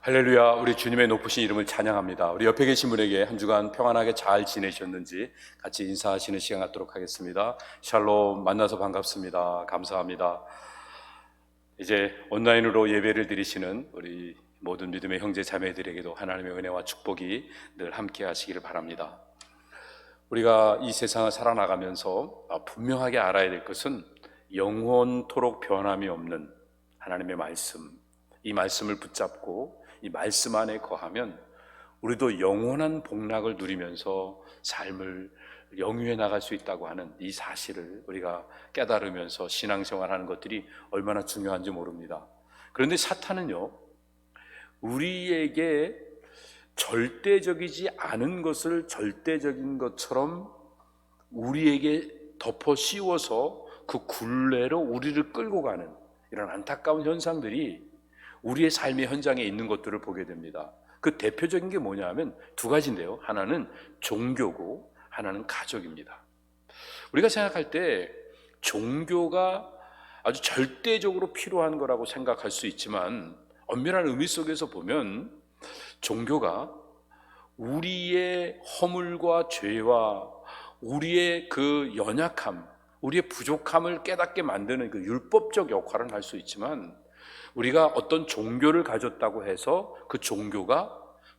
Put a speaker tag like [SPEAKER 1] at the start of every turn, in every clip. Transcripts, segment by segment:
[SPEAKER 1] 할렐루야. 우리 주님의 높으신 이름을 찬양합니다. 우리 옆에 계신 분에게 한 주간 평안하게 잘 지내셨는지 같이 인사하시는 시간 갖도록 하겠습니다. 샬롬, 만나서 반갑습니다. 감사합니다. 이제 온라인으로 예배를 드리시는 우리 모든 믿음의 형제 자매들에게도 하나님의 은혜와 축복이 늘 함께 하시기를 바랍니다. 우리가 이 세상을 살아나가면서 분명하게 알아야 될 것은 영원토록 변함이 없는 하나님의 말씀, 이 말씀을 붙잡고 이 말씀 안에 거하면 우리도 영원한 복락을 누리면서 삶을 영위해 나갈 수 있다고 하는 이 사실을 우리가 깨달으면서 신앙생활하는 것들이 얼마나 중요한지 모릅니다. 그런데 사탄은요, 우리에게 절대적이지 않은 것을 절대적인 것처럼 우리에게 덮어 씌워서 그 굴레로 우리를 끌고 가는 이런 안타까운 현상들이 우리의 삶의 현장에 있는 것들을 보게 됩니다. 그 대표적인 게 뭐냐 하면 두 가지인데요. 하나는 종교고 하나는 가족입니다. 우리가 생각할 때 종교가 아주 절대적으로 필요한 거라고 생각할 수 있지만 엄밀한 의미 속에서 보면 종교가 우리의 허물과 죄와 우리의 그 연약함, 우리의 부족함을 깨닫게 만드는 그 율법적 역할은 할 수 있지만 우리가 어떤 종교를 가졌다고 해서 그 종교가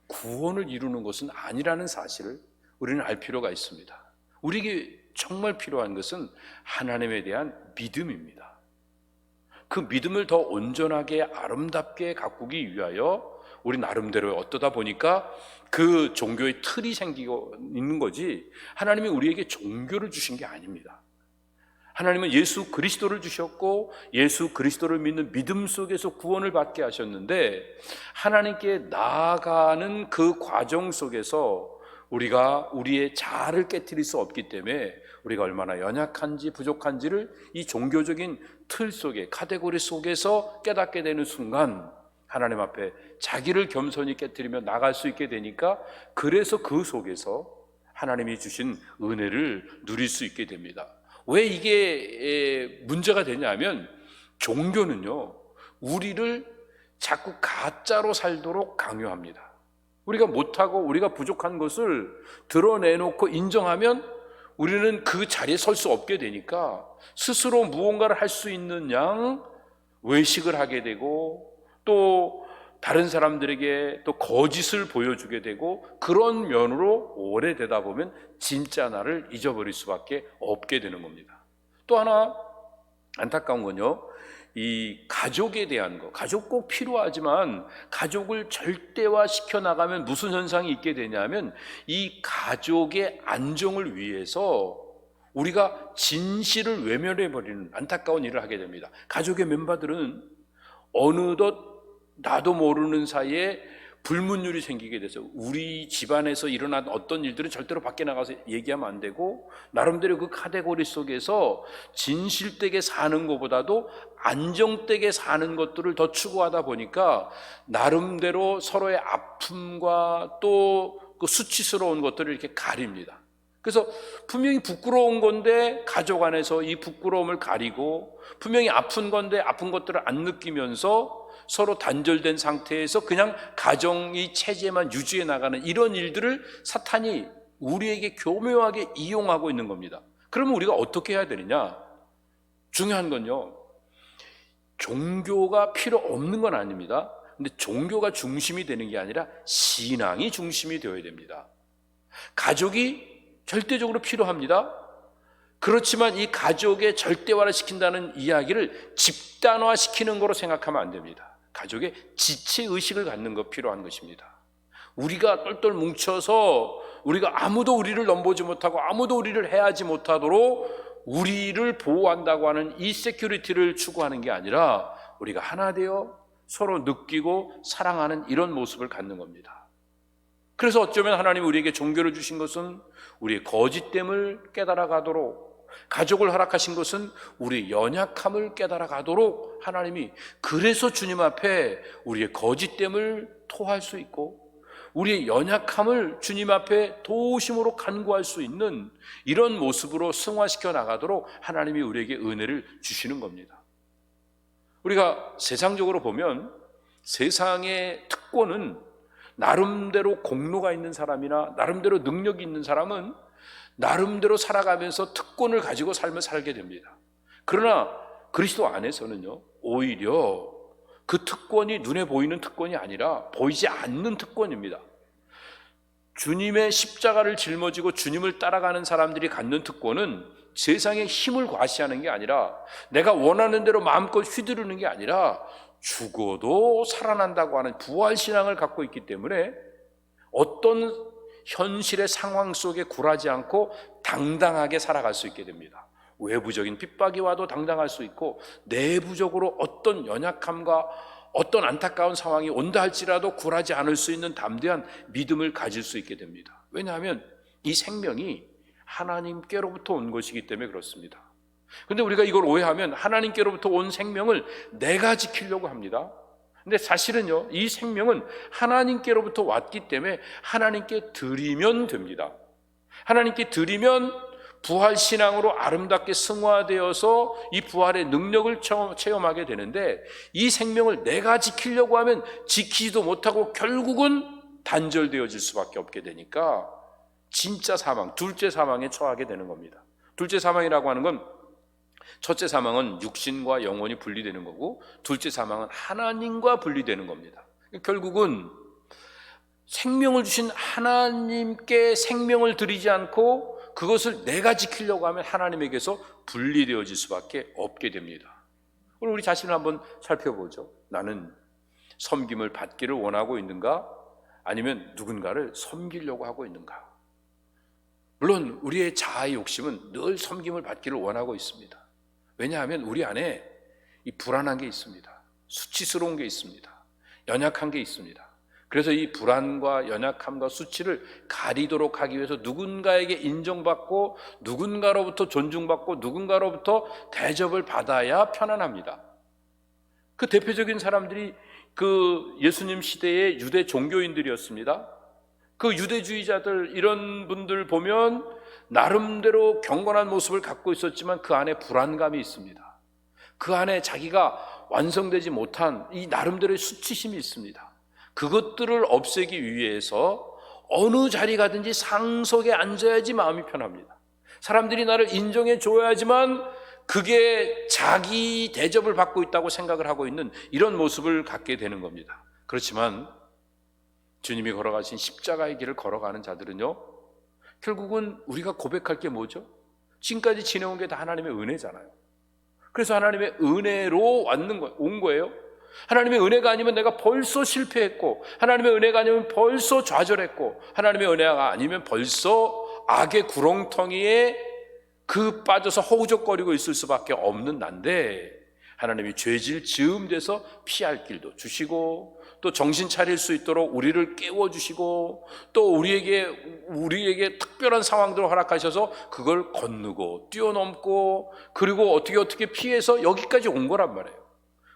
[SPEAKER 1] 구원을 이루는 것은 아니라는 사실을 우리는 알 필요가 있습니다. 우리에게 정말 필요한 것은 하나님에 대한 믿음입니다. 그 믿음을 더 온전하게 아름답게 가꾸기 위하여 우리 나름대로 어떠다 보니까 그 종교의 틀이 생기고 있는 거지 하나님이 우리에게 종교를 주신 게 아닙니다. 하나님은 예수 그리스도를 주셨고 예수 그리스도를 믿는 믿음 속에서 구원을 받게 하셨는데 하나님께 나아가는 그 과정 속에서 우리가 우리의 자아를 깨트릴 수 없기 때문에 우리가 얼마나 연약한지 부족한지를 이 종교적인 틀 속에 카테고리 속에서 깨닫게 되는 순간 하나님 앞에 자기를 겸손히 깨트리며 나갈 수 있게 되니까 그래서 그 속에서 하나님이 주신 은혜를 누릴 수 있게 됩니다. 왜 이게 문제가 되냐면 종교는요 우리를 자꾸 가짜로 살도록 강요합니다. 우리가 못하고 우리가 부족한 것을 드러내놓고 인정하면 우리는 그 자리에 설 수 없게 되니까 스스로 무언가를 할 수 있는 양 외식을 하게 되고 또 다른 사람들에게 또 거짓을 보여주게 되고 그런 면으로 오래되다 보면 진짜 나를 잊어버릴 수밖에 없게 되는 겁니다. 또 하나 안타까운 건요, 이 가족에 대한 거, 가족 꼭 필요하지만 가족을 절대화 시켜나가면 무슨 현상이 있게 되냐면 이 가족의 안정을 위해서 우리가 진실을 외면해버리는 안타까운 일을 하게 됩니다. 가족의 멤버들은 어느덧 나도 모르는 사이에 불문율이 생기게 돼서 우리 집안에서 일어난 어떤 일들은 절대로 밖에 나가서 얘기하면 안 되고 나름대로 그 카테고리 속에서 진실되게 사는 것보다도 안정되게 사는 것들을 더 추구하다 보니까 나름대로 서로의 아픔과 또 그 수치스러운 것들을 이렇게 가립니다. 그래서 분명히 부끄러운 건데 가족 안에서 이 부끄러움을 가리고 분명히 아픈 건데 아픈 것들을 안 느끼면서 서로 단절된 상태에서 그냥 가정의 체제만 유지해 나가는 이런 일들을 사탄이 우리에게 교묘하게 이용하고 있는 겁니다. 그러면 우리가 어떻게 해야 되느냐? 중요한 건요, 종교가 필요 없는 건 아닙니다. 근데 종교가 중심이 되는 게 아니라 신앙이 중심이 되어야 됩니다. 가족이 절대적으로 필요합니다. 그렇지만 이 가족의 절대화를 시킨다는 이야기를 집단화시키는 거로 생각하면 안 됩니다. 가족의 지체의식을 갖는 거 필요한 것입니다. 우리가 똘똘 뭉쳐서 우리가 아무도 우리를 넘보지 못하고 아무도 우리를 해하지 못하도록 우리를 보호한다고 하는 이 세큐리티를 추구하는 게 아니라 우리가 하나 되어 서로 느끼고 사랑하는 이런 모습을 갖는 겁니다. 그래서 어쩌면 하나님이 우리에게 종교를 주신 것은 우리의 거짓됨을 깨달아가도록, 가족을 허락하신 것은 우리의 연약함을 깨달아가도록 하나님이, 그래서 주님 앞에 우리의 거짓됨을 토할 수 있고 우리의 연약함을 주님 앞에 도우심으로 간구할 수 있는 이런 모습으로 승화시켜 나가도록 하나님이 우리에게 은혜를 주시는 겁니다. 우리가 세상적으로 보면 세상의 특권은 나름대로 공로가 있는 사람이나 나름대로 능력이 있는 사람은 나름대로 살아가면서 특권을 가지고 삶을 살게 됩니다. 그러나 그리스도 안에서는요, 오히려 그 특권이 눈에 보이는 특권이 아니라 보이지 않는 특권입니다. 주님의 십자가를 짊어지고 주님을 따라가는 사람들이 갖는 특권은 세상의 힘을 과시하는 게 아니라 내가 원하는 대로 마음껏 휘두르는 게 아니라 죽어도 살아난다고 하는 부활신앙을 갖고 있기 때문에 어떤 현실의 상황 속에 굴하지 않고 당당하게 살아갈 수 있게 됩니다. 외부적인 핍박이 와도 당당할 수 있고 내부적으로 어떤 연약함과 어떤 안타까운 상황이 온다 할지라도 굴하지 않을 수 있는 담대한 믿음을 가질 수 있게 됩니다. 왜냐하면 이 생명이 하나님께로부터 온 것이기 때문에 그렇습니다. 그런데 우리가 이걸 오해하면 하나님께로부터 온 생명을 내가 지키려고 합니다. 근데 사실은요, 이 생명은 하나님께로부터 왔기 때문에 하나님께 드리면 됩니다. 하나님께 드리면 부활신앙으로 아름답게 승화되어서 이 부활의 능력을 체험하게 되는데, 이 생명을 내가 지키려고 하면 지키지도 못하고 결국은 단절되어질 수밖에 없게 되니까 진짜 사망, 둘째 사망에 처하게 되는 겁니다. 둘째 사망이라고 하는 건, 첫째 사망은 육신과 영혼이 분리되는 거고, 둘째 사망은 하나님과 분리되는 겁니다. 결국은 생명을 주신 하나님께 생명을 드리지 않고 그것을 내가 지키려고 하면 하나님에게서 분리되어질 수밖에 없게 됩니다. 오늘 우리 자신을 한번 살펴보죠. 나는 섬김을 받기를 원하고 있는가? 아니면 누군가를 섬기려고 하고 있는가? 물론 우리의 자아의 욕심은 늘 섬김을 받기를 원하고 있습니다. 왜냐하면 우리 안에 이 불안한 게 있습니다. 수치스러운 게 있습니다. 연약한 게 있습니다. 그래서 이 불안과 연약함과 수치를 가리도록 하기 위해서 누군가에게 인정받고 누군가로부터 존중받고 누군가로부터 대접을 받아야 편안합니다. 그 대표적인 사람들이 그 예수님 시대의 유대 종교인들이었습니다. 그 유대주의자들, 이런 분들 보면 나름대로 경건한 모습을 갖고 있었지만 그 안에 불안감이 있습니다. 그 안에 자기가 완성되지 못한 이 나름대로의 수치심이 있습니다. 그것들을 없애기 위해서 어느 자리 가든지 상석에 앉아야지 마음이 편합니다. 사람들이 나를 인정해 줘야지만 그게 자기 대접을 받고 있다고 생각을 하고 있는 이런 모습을 갖게 되는 겁니다. 그렇지만 주님이 걸어가신 십자가의 길을 걸어가는 자들은요, 결국은 우리가 고백할 게 뭐죠? 지금까지 지내온 게 다 하나님의 은혜잖아요. 그래서 하나님의 은혜로 온 거예요. 하나님의 은혜가 아니면 내가 벌써 실패했고, 하나님의 은혜가 아니면 벌써 좌절했고, 하나님의 은혜가 아니면 벌써 악의 구렁텅이에 빠져서 허우적거리고 있을 수밖에 없는 난데, 하나님이 죄질 즈음돼서 피할 길도 주시고, 또 정신 차릴 수 있도록 우리를 깨워주시고, 또 우리에게 특별한 상황들을 허락하셔서 그걸 건너고 뛰어넘고, 그리고 어떻게 피해서 여기까지 온 거란 말이에요.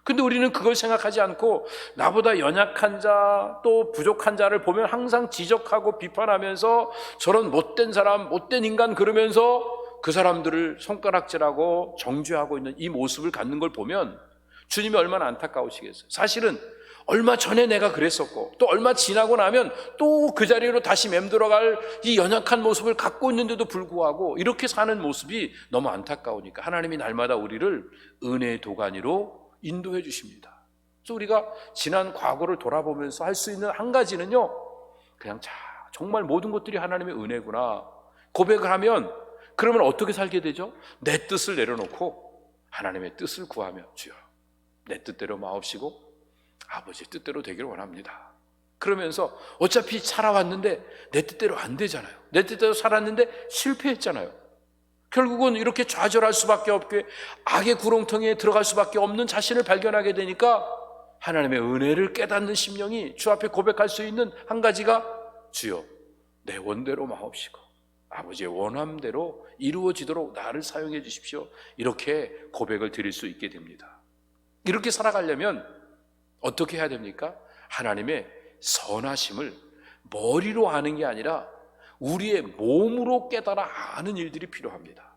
[SPEAKER 1] 근데 우리는 그걸 생각하지 않고 나보다 연약한 자, 또 부족한 자를 보면 항상 지적하고 비판하면서 저런 못된 사람, 못된 인간 그러면서 그 사람들을 손가락질하고 정죄하고 있는 이 모습을 갖는 걸 보면 주님이 얼마나 안타까우시겠어요. 사실은 얼마 전에 내가 그랬었고 또 얼마 지나고 나면 또 그 자리로 다시 맴돌아갈 이 연약한 모습을 갖고 있는데도 불구하고 이렇게 사는 모습이 너무 안타까우니까 하나님이 날마다 우리를 은혜의 도가니로 인도해 주십니다. 그래서 우리가 지난 과거를 돌아보면서 할 수 있는 한 가지는요, 그냥 정말 모든 것들이 하나님의 은혜구나 고백을 하면, 그러면 어떻게 살게 되죠? 내 뜻을 내려놓고 하나님의 뜻을 구하며, 주여 내 뜻대로 마옵시고 아버지의 뜻대로 되기를 원합니다. 그러면서 어차피 살아왔는데 내 뜻대로 안 되잖아요. 내 뜻대로 살았는데 실패했잖아요. 결국은 이렇게 좌절할 수밖에 없게 악의 구렁텅이에 들어갈 수밖에 없는 자신을 발견하게 되니까 하나님의 은혜를 깨닫는 심령이 주 앞에 고백할 수 있는 한 가지가, 주여 내 원대로 마옵시고 아버지의 원함대로 이루어지도록 나를 사용해 주십시오. 이렇게 고백을 드릴 수 있게 됩니다. 이렇게 살아가려면 어떻게 해야 됩니까? 하나님의 선하심을 머리로 아는 게 아니라 우리의 몸으로 깨달아 아는 일들이 필요합니다.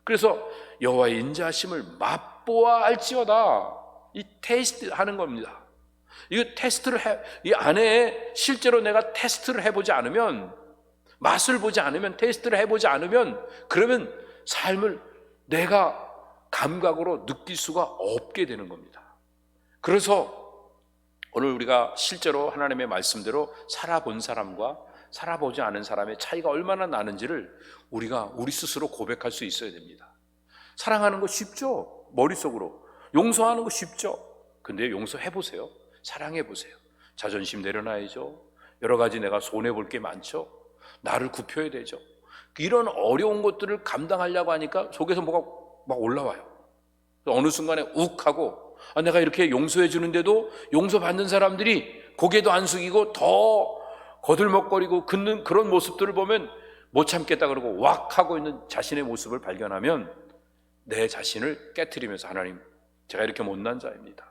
[SPEAKER 1] 그래서 여호와의 인자하심을 맛보아 알지어다, 이 테이스트 하는 겁니다. 이거 이 안에 실제로 내가 테스트를 해보지 않으면, 맛을 보지 않으면, 테스트를 해보지 않으면, 그러면 삶을 내가 감각으로 느낄 수가 없게 되는 겁니다. 그래서 오늘 우리가 실제로 하나님의 말씀대로 살아본 사람과 살아보지 않은 사람의 차이가 얼마나 나는지를 우리가 우리 스스로 고백할 수 있어야 됩니다. 사랑하는 거 쉽죠? 머릿속으로. 용서하는 거 쉽죠? 근데 용서해보세요. 사랑해보세요. 자존심 내려놔야죠. 여러 가지 내가 손해볼 게 많죠. 나를 굽혀야 되죠. 이런 어려운 것들을 감당하려고 하니까 속에서 뭐가 막 올라와요. 어느 순간에 욱 하고, 내가 이렇게 용서해 주는데도 용서받는 사람들이 고개도 안 숙이고 더 거들먹거리고 긋는 그런 모습들을 보면 못 참겠다 그러고 왁 하고 있는 자신의 모습을 발견하면 내 자신을 깨트리면서, 하나님, 제가 이렇게 못난 자입니다.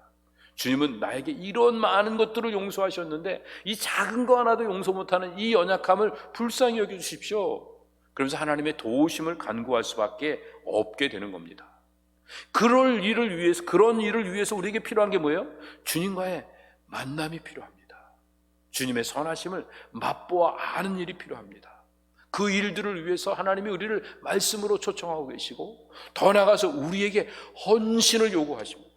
[SPEAKER 1] 주님은 나에게 이런 많은 것들을 용서하셨는데 이 작은 거 하나도 용서 못하는 이 연약함을 불쌍히 여겨주십시오. 그러면서 하나님의 도우심을 간구할 수밖에 없게 되는 겁니다. 그런 일을 위해서 우리에게 필요한 게 뭐예요? 주님과의 만남이 필요합니다. 주님의 선하심을 맛보아 아는 일이 필요합니다. 그 일들을 위해서 하나님이 우리를 말씀으로 초청하고 계시고, 더 나아가서 우리에게 헌신을 요구하십니다.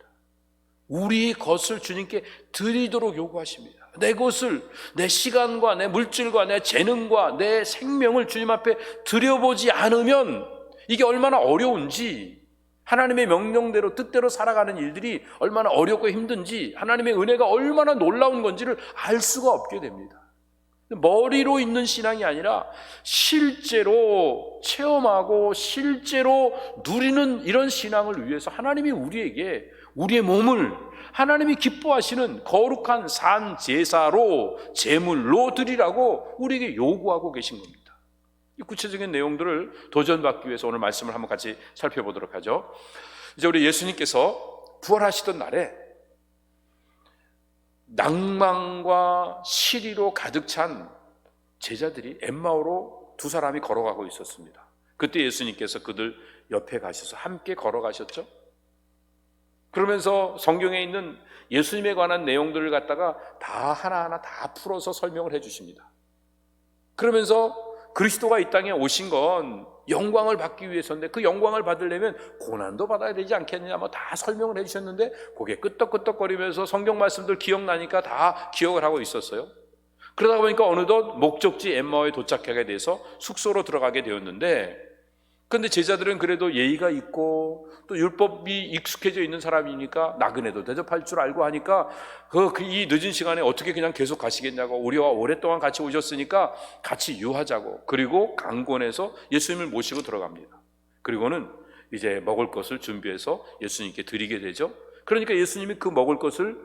[SPEAKER 1] 우리의 것을 주님께 드리도록 요구하십니다. 내 것을, 내 시간과 내 물질과 내 재능과 내 생명을 주님 앞에 드려보지 않으면 이게 얼마나 어려운지, 하나님의 명령대로 뜻대로 살아가는 일들이 얼마나 어렵고 힘든지, 하나님의 은혜가 얼마나 놀라운 건지를 알 수가 없게 됩니다. 머리로 있는 신앙이 아니라 실제로 체험하고 실제로 누리는 이런 신앙을 위해서 하나님이 우리에게 우리의 몸을 하나님이 기뻐하시는 거룩한 산 제사로, 제물로 드리라고 우리에게 요구하고 계신 겁니다. 이 구체적인 내용들을 도전받기 위해서 오늘 말씀을 한번 같이 살펴보도록 하죠. 이제 우리 예수님께서 부활하시던 날에 낭만과 시리로 가득 찬 제자들이 엠마오로 두 사람이 걸어가고 있었습니다. 그때 예수님께서 그들 옆에 가셔서 함께 걸어가셨죠. 그러면서 성경에 있는 예수님에 관한 내용들을 갖다가 다 하나하나 다 풀어서 설명을 해 주십니다. 그러면서 그리스도가 이 땅에 오신 건 영광을 받기 위해서인데, 그 영광을 받으려면 고난도 받아야 되지 않겠느냐, 다 설명을 해주셨는데 고개 끄덕끄덕거리면서 성경 말씀들 기억나니까 다 기억을 하고 있었어요. 그러다 보니까 어느덧 목적지 엠마오에 도착하게 돼서 숙소로 들어가게 되었는데, 그런데 제자들은 그래도 예의가 있고 또 율법이 익숙해져 있는 사람이니까 나그네도 대접할 줄 알고 하니까 이 늦은 시간에 어떻게 그냥 계속 가시겠냐고, 우리와 오랫동안 같이 오셨으니까 같이 유하자고, 그리고 강권해서 예수님을 모시고 들어갑니다. 그리고는 이제 먹을 것을 준비해서 예수님께 드리게 되죠. 그러니까 예수님이 그 먹을 것을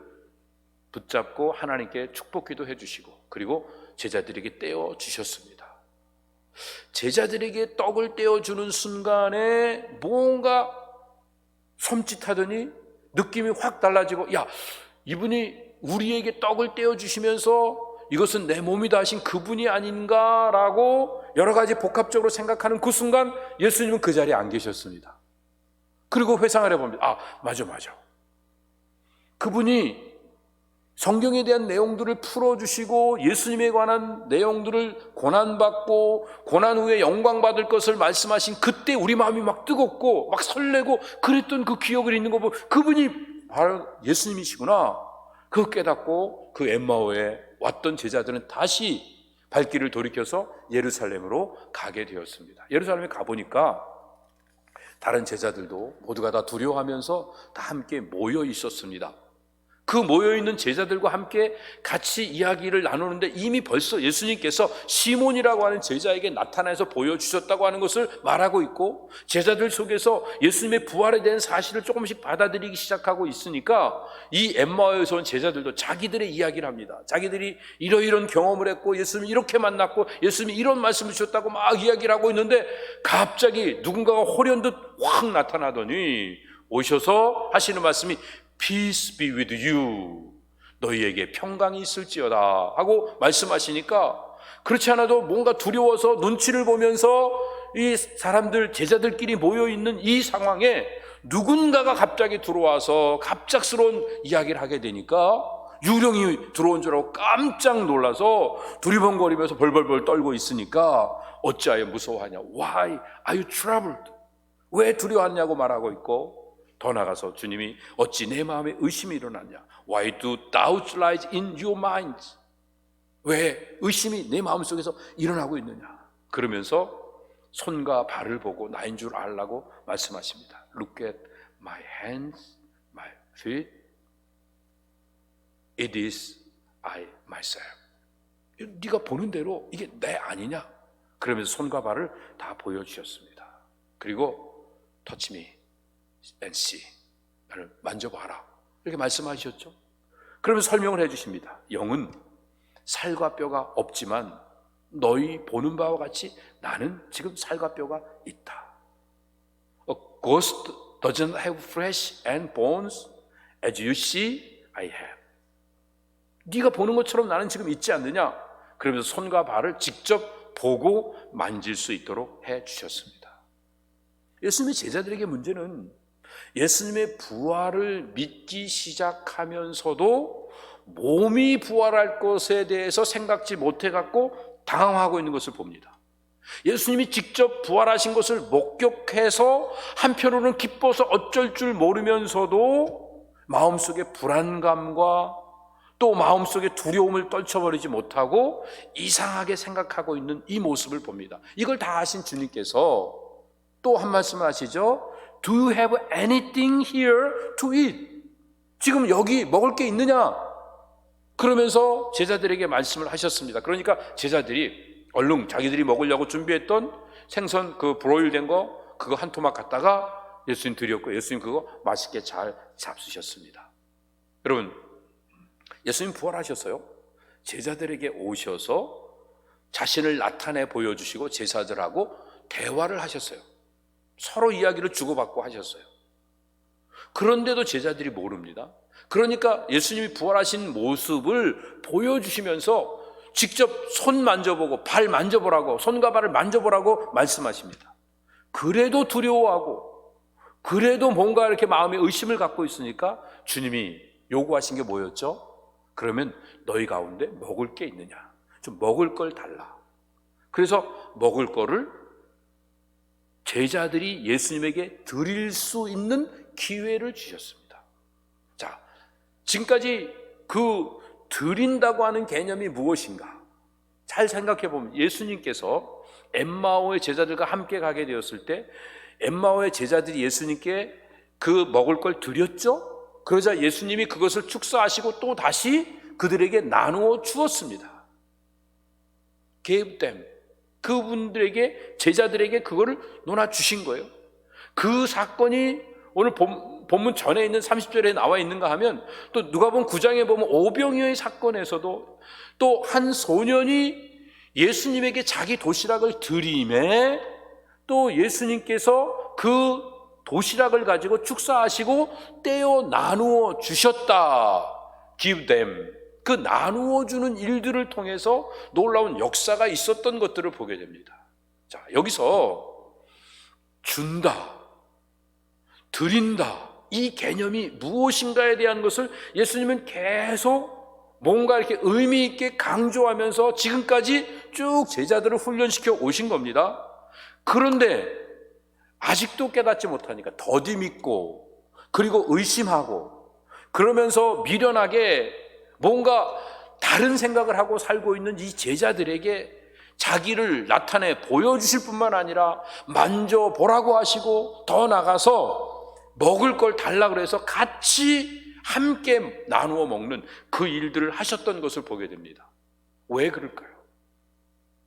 [SPEAKER 1] 붙잡고 하나님께 축복기도 해주시고, 그리고 제자들에게 떼어 주셨습니다. 제자들에게 떡을 떼어주는 순간에 뭔가 섬찟하더니 느낌이 확 달라지고, 야, 이분이 우리에게 떡을 떼어주시면서 이것은 내 몸이다 하신 그분이 아닌가라고 여러 가지 복합적으로 생각하는 그 순간 예수님은 그 자리에 안 계셨습니다. 그리고 회상을 해봅니다. 맞아. 그분이 성경에 대한 내용들을 풀어주시고 예수님에 관한 내용들을 고난받고 고난 후에 영광받을 것을 말씀하신 그때 우리 마음이 막 뜨겁고 막 설레고 그랬던 그 기억을 있는 거 보고, 그분이 바로 예수님이시구나, 그거 깨닫고 그 엠마오에 왔던 제자들은 다시 발길을 돌이켜서 예루살렘으로 가게 되었습니다. 예루살렘에 가보니까 다른 제자들도 모두가 다 두려워하면서 다 함께 모여 있었습니다. 그 모여있는 제자들과 함께 같이 이야기를 나누는데 이미 벌써 예수님께서 시몬이라고 하는 제자에게 나타나서 보여주셨다고 하는 것을 말하고 있고, 제자들 속에서 예수님의 부활에 대한 사실을 조금씩 받아들이기 시작하고 있으니까 이 엠마오에서 온 제자들도 자기들의 이야기를 합니다. 자기들이 이러이런 경험을 했고 예수님이 이렇게 만났고 예수님이 이런 말씀을 주셨다고 막 이야기를 하고 있는데, 갑자기 누군가가 호련듯 확 나타나더니 오셔서 하시는 말씀이 Peace be with you. 너희에게 평강이 있을지어다 하고 말씀하시니까, 그렇지 않아도 뭔가 두려워서 눈치를 보면서 이 사람들 제자들끼리 모여있는 이 상황에 누군가가 갑자기 들어와서 갑작스러운 이야기를 하게 되니까 유령이 들어온 줄 알고 깜짝 놀라서 두리번거리면서 벌벌벌 떨고 있으니까 어찌하여 무서워하냐? Why are you troubled? 왜 두려워하냐고 말하고 있고, 더 나가서 주님이 어찌 내 마음에 의심이 일어났냐? Why do doubts rise in your minds? 왜 의심이 내 마음속에서 일어나고 있느냐? 그러면서 손과 발을 보고 나인 줄 알라고 말씀하십니다. Look at my hands, my feet. It is I myself. 네가 보는 대로 이게 내 아니냐? 그러면서 손과 발을 다 보여주셨습니다. 그리고 touch me and see. 나를 만져봐라. 이렇게 말씀하셨죠. 그러면서 설명을 해주십니다. 영은 살과 뼈가 없지만 너희 보는 바와 같이 나는 지금 살과 뼈가 있다. A ghost doesn't have flesh and bones as you see I have. 네가 보는 것처럼 나는 지금 있지 않느냐? 그러면서 손과 발을 직접 보고 만질 수 있도록 해주셨습니다. 예수님의 제자들에게 문제는 예수님의 부활을 믿기 시작하면서도 몸이 부활할 것에 대해서 생각지 못해갖고 당황하고 있는 것을 봅니다. 예수님이 직접 부활하신 것을 목격해서 한편으로는 기뻐서 어쩔 줄 모르면서도 마음속에 불안감과 또 마음속에 두려움을 떨쳐버리지 못하고 이상하게 생각하고 있는 이 모습을 봅니다. 이걸 다 아신 주님께서 또 한 말씀을 하시죠. Do you have anything here to eat? 지금 여기 먹을 게 있느냐? 그러면서 제자들에게 말씀을 하셨습니다. 그러니까 제자들이 얼른 자기들이 먹으려고 준비했던 생선 그 브로일된 거 그거 한 토막 갖다가 예수님 드렸고 예수님 그거 맛있게 잘 잡수셨습니다. 여러분, 예수님 부활하셨어요. 제자들에게 오셔서 자신을 나타내 보여주시고 제자들하고 대화를 하셨어요. 서로 이야기를 주고받고 하셨어요. 그런데도 제자들이 모릅니다. 그러니까 예수님이 부활하신 모습을 보여주시면서 직접 손 만져보고 발 만져보라고, 손과 발을 만져보라고 말씀하십니다. 그래도 두려워하고 그래도 뭔가 이렇게 마음에 의심을 갖고 있으니까 주님이 요구하신 게 뭐였죠? 그러면 너희 가운데 먹을 게 있느냐? 좀 먹을 걸 달라. 그래서 먹을 거를 제자들이 예수님에게 드릴 수 있는 기회를 주셨습니다. 자, 지금까지 그 드린다고 하는 개념이 무엇인가? 잘 생각해 보면 예수님께서 엠마오의 제자들과 함께 가게 되었을 때 엠마오의 제자들이 예수님께 그 먹을 걸 드렸죠? 그러자 예수님이 그것을 축사하시고 또 다시 그들에게 나누어 주었습니다. Gave them. 그분들에게 제자들에게 그거를 놓아 주신 거예요. 그 사건이 오늘 본문 전에 있는 30절에 나와 있는가 하면 또 누가복음 9장에 보면 오병이어의 사건에서도 또 한 소년이 예수님에게 자기 도시락을 드림에 또 예수님께서 그 도시락을 가지고 축사하시고 떼어 나누어 주셨다. Give them. 그 나누어 주는 일들을 통해서 놀라운 역사가 있었던 것들을 보게 됩니다. 자, 여기서 준다, 드린다, 이 개념이 무엇인가에 대한 것을 예수님은 계속 뭔가 이렇게 의미 있게 강조하면서 지금까지 쭉 제자들을 훈련시켜 오신 겁니다. 그런데 아직도 깨닫지 못하니까 더디 믿고 그리고 의심하고 그러면서 미련하게 뭔가 다른 생각을 하고 살고 있는 이 제자들에게 자기를 나타내 보여주실 뿐만 아니라 만져보라고 하시고 더 나가서 먹을 걸 달라고 해서 같이 함께 나누어 먹는 그 일들을 하셨던 것을 보게 됩니다. 왜 그럴까요?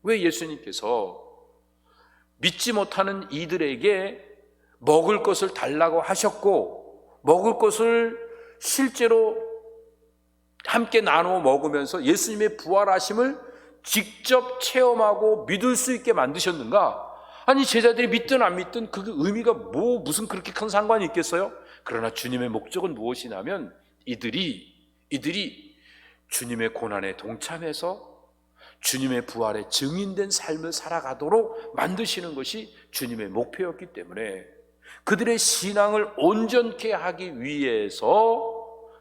[SPEAKER 1] 왜 예수님께서 믿지 못하는 이들에게 먹을 것을 달라고 하셨고 먹을 것을 실제로 함께 나누어 먹으면서 예수님의 부활하심을 직접 체험하고 믿을 수 있게 만드셨는가? 아니 제자들이 믿든 안 믿든 그 의미가 무슨 그렇게 큰 상관이 있겠어요? 그러나 주님의 목적은 무엇이냐면 이들이 주님의 고난에 동참해서 주님의 부활에 증인된 삶을 살아가도록 만드시는 것이 주님의 목표였기 때문에 그들의 신앙을 온전케 하기 위해서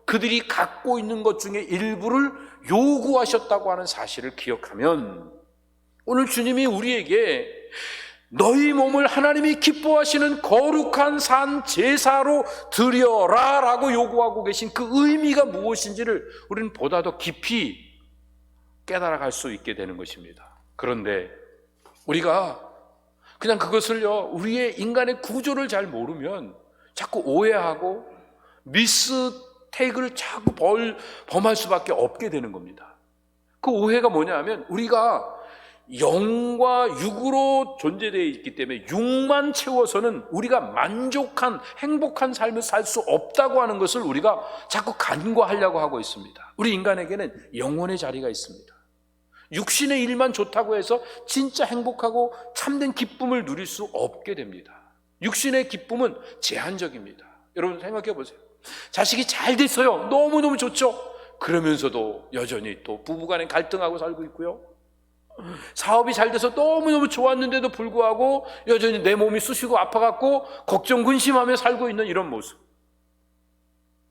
[SPEAKER 1] 그 그들이 갖고 있는 것 중에 일부를 요구하셨다고 하는 사실을 기억하면 오늘 주님이 우리에게 너희 몸을 하나님이 기뻐하시는 거룩한 산 제사로 드려라 라고 요구하고 계신 그 의미가 무엇인지를 우리는 보다 더 깊이 깨달아갈 수 있게 되는 것입니다. 그런데 우리가 그냥 그것을요, 우리의 인간의 구조를 잘 모르면 자꾸 오해하고 미스테이크를 자꾸 범할 수밖에 없게 되는 겁니다. 그 오해가 뭐냐 하면 우리가 영과 육으로 존재되어 있기 때문에 육만 채워서는 우리가 만족한 행복한 삶을 살 수 없다고 하는 것을 우리가 자꾸 간과하려고 하고 있습니다. 우리 인간에게는 영혼의 자리가 있습니다. 육신의 일만 좋다고 해서 진짜 행복하고 참된 기쁨을 누릴 수 없게 됩니다. 육신의 기쁨은 제한적입니다. 여러분 생각해 보세요. 자식이 잘 됐어요. 너무너무 좋죠. 그러면서도 여전히 또 부부간에 갈등하고 살고 있고요. 사업이 잘 돼서 너무너무 좋았는데도 불구하고 여전히 내 몸이 쑤시고 아파갖고 걱정 근심하며 살고 있는 이런 모습.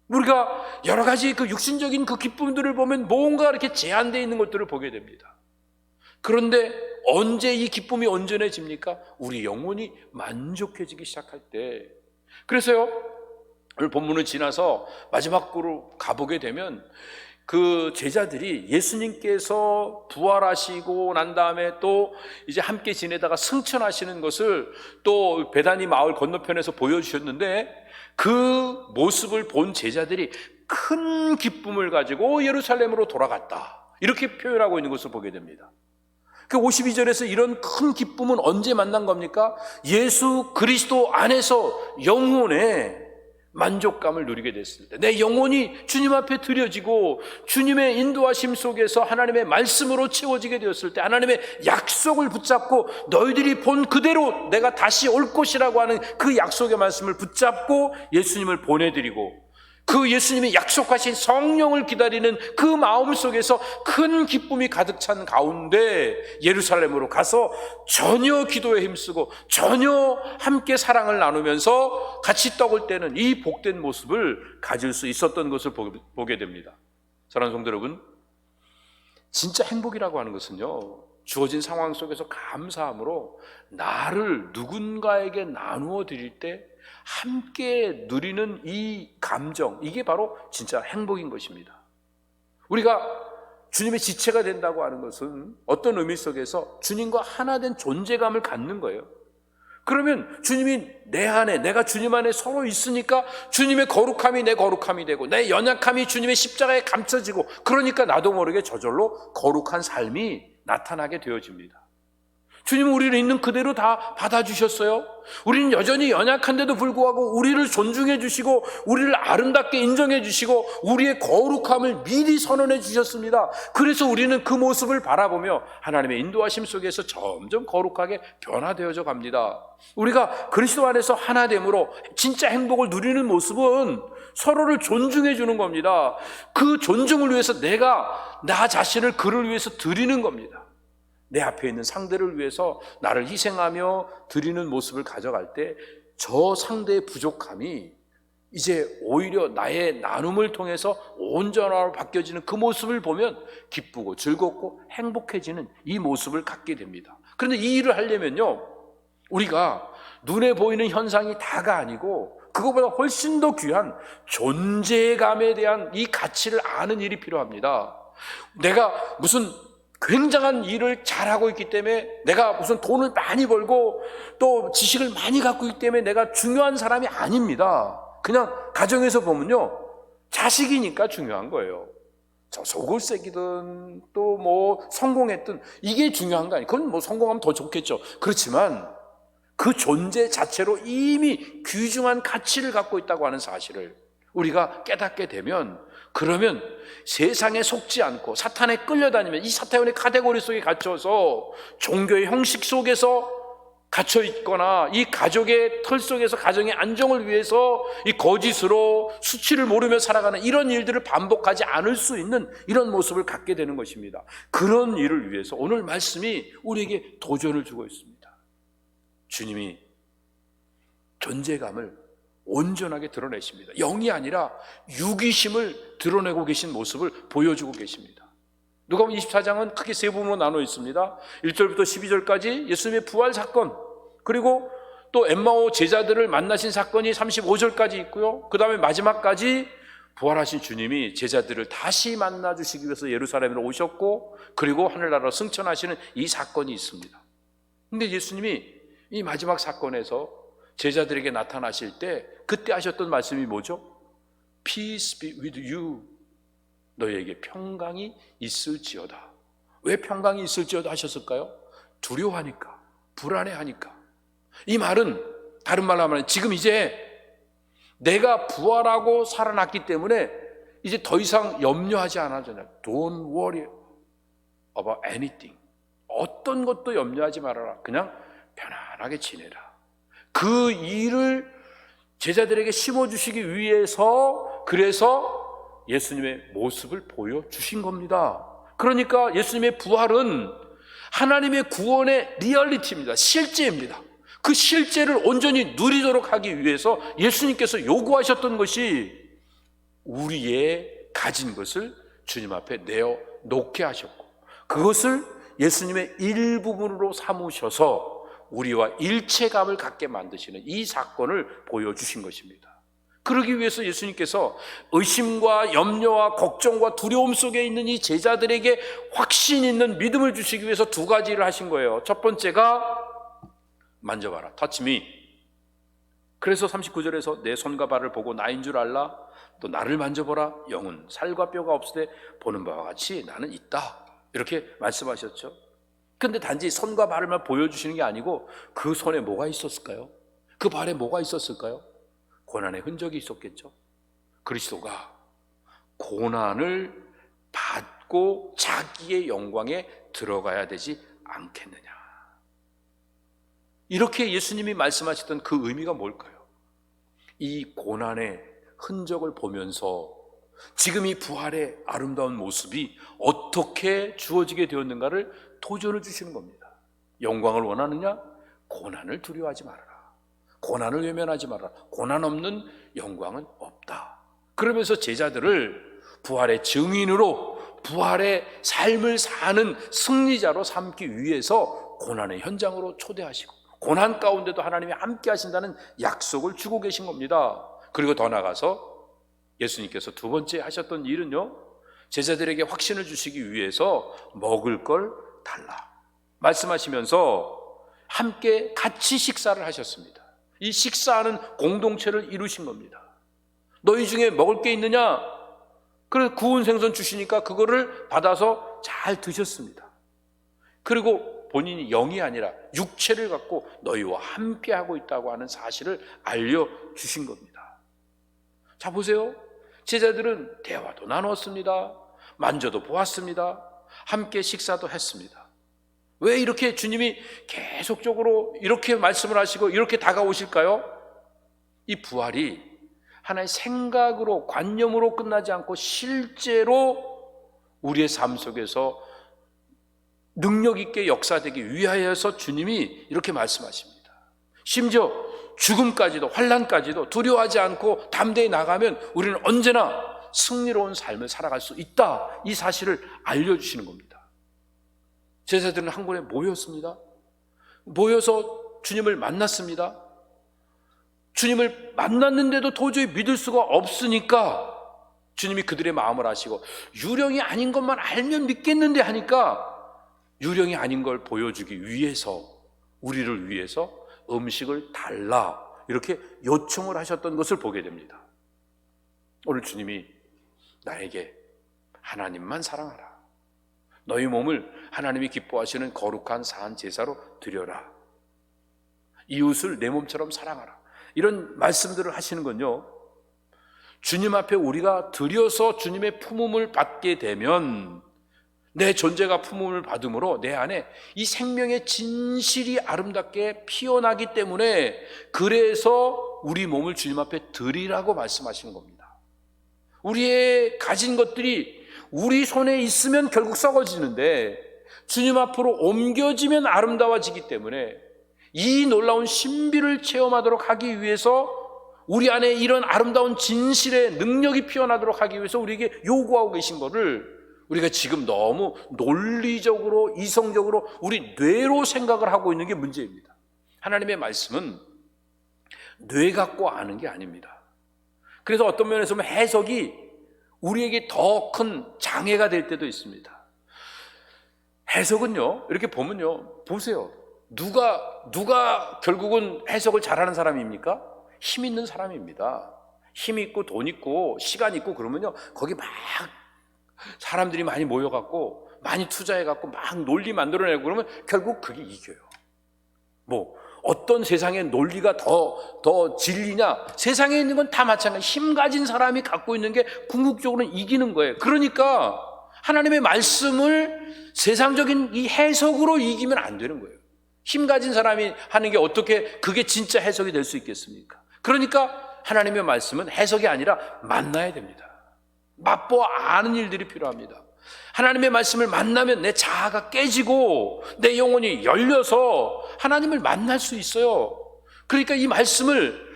[SPEAKER 1] 우리가 여러 가지 그 육신적인 그 기쁨들을 보면 뭔가 이렇게 제한되어 있는 것들을 보게 됩니다. 그런데 언제 이 기쁨이 온전해집니까? 우리 영혼이 만족해지기 시작할 때. 그래서요, 오늘 본문을 지나서 마지막으로 가보게 되면 그 제자들이 예수님께서 부활하시고 난 다음에 또 이제 함께 지내다가 승천하시는 것을 또 베다니 마을 건너편에서 보여주셨는데 그 모습을 본 제자들이 큰 기쁨을 가지고 예루살렘으로 돌아갔다, 이렇게 표현하고 있는 것을 보게 됩니다. 그 52절에서 이런 큰 기쁨은 언제 만난 겁니까? 예수 그리스도 안에서 영혼의 만족감을 누리게 됐을 때, 내 영혼이 주님 앞에 드려지고 주님의 인도하심 속에서 하나님의 말씀으로 채워지게 되었을 때, 하나님의 약속을 붙잡고 너희들이 본 그대로 내가 다시 올 것이라고 하는 그 약속의 말씀을 붙잡고 예수님을 보내드리고 그 예수님이 약속하신 성령을 기다리는 그 마음 속에서 큰 기쁨이 가득 찬 가운데 예루살렘으로 가서 전혀 기도에 힘쓰고 전혀 함께 사랑을 나누면서 같이 떡을 떼는 이 복된 모습을 가질 수 있었던 것을 보게 됩니다. 사랑하는 성도 여러분, 진짜 행복이라고 하는 것은요, 주어진 상황 속에서 감사함으로 나를 누군가에게 나누어 드릴 때 함께 누리는 이 감정, 이게 바로 진짜 행복인 것입니다. 우리가 주님의 지체가 된다고 하는 것은 어떤 의미 속에서 주님과 하나 된 존재감을 갖는 거예요. 그러면 주님이 내 안에, 내가 주님 안에 서로 있으니까 주님의 거룩함이 내 거룩함이 되고 내 연약함이 주님의 십자가에 감춰지고, 그러니까 나도 모르게 저절로 거룩한 삶이 나타나게 되어집니다. 주님은 우리를 있는 그대로 다 받아주셨어요. 우리는 여전히 연약한데도 불구하고 우리를 존중해 주시고 우리를 아름답게 인정해 주시고 우리의 거룩함을 미리 선언해 주셨습니다. 그래서 우리는 그 모습을 바라보며 하나님의 인도하심 속에서 점점 거룩하게 변화되어져 갑니다. 우리가 그리스도 안에서 하나됨으로 진짜 행복을 누리는 모습은 서로를 존중해 주는 겁니다. 그 존중을 위해서 내가 나 자신을 그를 위해서 드리는 겁니다. 내 앞에 있는 상대를 위해서 나를 희생하며 드리는 모습을 가져갈 때 저 상대의 부족함이 이제 오히려 나의 나눔을 통해서 온전하로 바뀌어지는 그 모습을 보면 기쁘고 즐겁고 행복해지는 이 모습을 갖게 됩니다. 그런데 이 일을 하려면요, 우리가 눈에 보이는 현상이 다가 아니고 그것보다 훨씬 더 귀한 존재감에 대한 이 가치를 아는 일이 필요합니다. 내가 무슨 굉장한 일을 잘하고 있기 때문에, 내가 무슨 돈을 많이 벌고 또 지식을 많이 갖고 있기 때문에 내가 중요한 사람이 아닙니다. 그냥 가정에서 보면요, 자식이니까 중요한 거예요. 저 속을 새기든 또 뭐 성공했든 이게 중요한 거 아니에요. 그건 뭐 성공하면 더 좋겠죠. 그렇지만 그 존재 자체로 이미 귀중한 가치를 갖고 있다고 하는 사실을 우리가 깨닫게 되면, 그러면 세상에 속지 않고 사탄에 끌려다니면 이 사탄의 카테고리 속에 갇혀서 종교의 형식 속에서 갇혀 있거나 이 가족의 틀 속에서 가정의 안정을 위해서 이 거짓으로 수치를 모르며 살아가는 이런 일들을 반복하지 않을 수 있는 이런 모습을 갖게 되는 것입니다. 그런 일을 위해서 오늘 말씀이 우리에게 도전을 주고 있습니다. 주님이 존재감을 온전하게 드러내십니다. 영이 아니라 육이심을 드러내고 계신 모습을 보여주고 계십니다. 누가복음 24장은 크게 세 부분으로 나눠 있습니다. 1절부터 12절까지 예수님의 부활 사건, 그리고 또 엠마오 제자들을 만나신 사건이 35절까지 있고요. 그 다음에 마지막까지 부활하신 주님이 제자들을 다시 만나주시기 위해서 예루살렘으로 오셨고, 그리고 하늘나라로 승천하시는 이 사건이 있습니다. 근데 예수님이 이 마지막 사건에서 제자들에게 나타나실 때 그때 하셨던 말씀이 뭐죠? Peace be with you. 너희에게 평강이 있을지어다. 왜 평강이 있을지어다 하셨을까요? 두려워하니까, 불안해하니까. 이 말은 다른 말로 하면 지금 이제 내가 부활하고 살아났기 때문에 이제 더 이상 염려하지 않아도 된다. Don't worry about anything. 어떤 것도 염려하지 말아라. 그냥 편안하게 지내라. 그 일을 제자들에게 심어주시기 위해서, 그래서 예수님의 모습을 보여주신 겁니다. 그러니까 예수님의 부활은 하나님의 구원의 리얼리티입니다. 실제입니다. 그 실제를 온전히 누리도록 하기 위해서 예수님께서 요구하셨던 것이 우리의 가진 것을 주님 앞에 내어놓게 하셨고, 그것을 예수님의 일부분으로 삼으셔서 우리와 일체감을 갖게 만드시는 이 사건을 보여주신 것입니다. 그러기 위해서 예수님께서 의심과 염려와 걱정과 두려움 속에 있는 이 제자들에게 확신 있는 믿음을 주시기 위해서 두 가지를 하신 거예요. 첫 번째가 만져봐라, touch me. 그래서 39절에서 내 손과 발을 보고 나인 줄 알라. 또 나를 만져보라. 영은 살과 뼈가 없으되 보는 바와 같이 나는 있다. 이렇게 말씀하셨죠. 근데 단지 손과 발을만 보여주시는 게 아니고 그 손에 뭐가 있었을까요? 그 발에 뭐가 있었을까요? 고난의 흔적이 있었겠죠. 그리스도가 고난을 받고 자기의 영광에 들어가야 되지 않겠느냐. 이렇게 예수님이 말씀하셨던 그 의미가 뭘까요? 이 고난의 흔적을 보면서 지금 이 부활의 아름다운 모습이 어떻게 주어지게 되었는가를 도전을 주시는 겁니다. 영광을 원하느냐? 고난을 두려워하지 말아라. 고난을 외면하지 말아라. 고난 없는 영광은 없다. 그러면서 제자들을 부활의 증인으로, 부활의 삶을 사는 승리자로 삼기 위해서 고난의 현장으로 초대하시고, 고난 가운데도 하나님이 함께 하신다는 약속을 주고 계신 겁니다. 그리고 더 나아가서 예수님께서 두 번째 하셨던 일은요, 제자들에게 확신을 주시기 위해서 먹을 걸 달라 말씀하시면서 함께 같이 식사를 하셨습니다. 이 식사하는 공동체를 이루신 겁니다. 너희 중에 먹을 게 있느냐? 그래서 구운 생선 주시니까 그거를 받아서 잘 드셨습니다. 그리고 본인이 영이 아니라 육체를 갖고 너희와 함께 하고 있다고 하는 사실을 알려주신 겁니다. 자, 보세요. 제자들은 대화도 나눴습니다. 만져도 보았습니다. 함께 식사도 했습니다. 왜 이렇게 주님이 계속적으로 이렇게 말씀을 하시고 이렇게 다가오실까요? 이 부활이 하나의 생각으로, 관념으로 끝나지 않고 실제로 우리의 삶 속에서 능력 있게 역사되기 위하여서 주님이 이렇게 말씀하십니다. 심지어 죽음까지도, 환난까지도 두려워하지 않고 담대히 나가면 우리는 언제나 승리로운 삶을 살아갈 수 있다. 이 사실을 알려주시는 겁니다. 제자들은 한 곳에 모였습니다. 모여서 주님을 만났습니다. 주님을 만났는데도 도저히 믿을 수가 없으니까 주님이 그들의 마음을 아시고 유령이 아닌 것만 알면 믿겠는데 하니까 유령이 아닌 걸 보여주기 위해서, 우리를 위해서 음식을 달라 이렇게 요청을 하셨던 것을 보게 됩니다. 오늘 주님이 나에게 하나님만 사랑하라, 너희 몸을 하나님이 기뻐하시는 거룩한 산 제사로 드려라, 이웃을 내 몸처럼 사랑하라, 이런 말씀들을 하시는 건요, 주님 앞에 우리가 드려서 주님의 품음을 받게 되면 내 존재가 품음을 받음으로 내 안에 이 생명의 진실이 아름답게 피어나기 때문에, 그래서 우리 몸을 주님 앞에 드리라고 말씀하시는 겁니다. 우리의 가진 것들이 우리 손에 있으면 결국 썩어지는데 주님 앞으로 옮겨지면 아름다워지기 때문에 이 놀라운 신비를 체험하도록 하기 위해서 우리 안에 이런 아름다운 진실의 능력이 피어나도록 하기 위해서 우리에게 요구하고 계신 거를 우리가 지금 너무 논리적으로 이성적으로 우리 뇌로 생각을 하고 있는 게 문제입니다. 하나님의 말씀은 뇌 갖고 아는 게 아닙니다. 그래서 어떤 면에서 보면 해석이 우리에게 더 큰 장애가 될 때도 있습니다. 해석은요, 이렇게 보면요, 보세요. 누가 결국은 해석을 잘하는 사람입니까? 힘 있는 사람입니다. 힘 있고 돈 있고 시간 있고 그러면요, 거기 막 사람들이 많이 모여갖고 많이 투자해갖고 막 논리 만들어내고 그러면 결국 그게 이겨요. 뭐 어떤 세상의 논리가 더 진리냐? 세상에 있는 건 다 마찬가지. 힘 가진 사람이 갖고 있는 게 궁극적으로는 이기는 거예요. 그러니까 하나님의 말씀을 세상적인 이 해석으로 이기면 안 되는 거예요. 힘 가진 사람이 하는 게 어떻게 그게 진짜 해석이 될 수 있겠습니까? 그러니까 하나님의 말씀은 해석이 아니라 만나야 됩니다. 맛보아 아는 일들이 필요합니다. 하나님의 말씀을 만나면 내 자아가 깨지고 내 영혼이 열려서 하나님을 만날 수 있어요. 그러니까 이 말씀을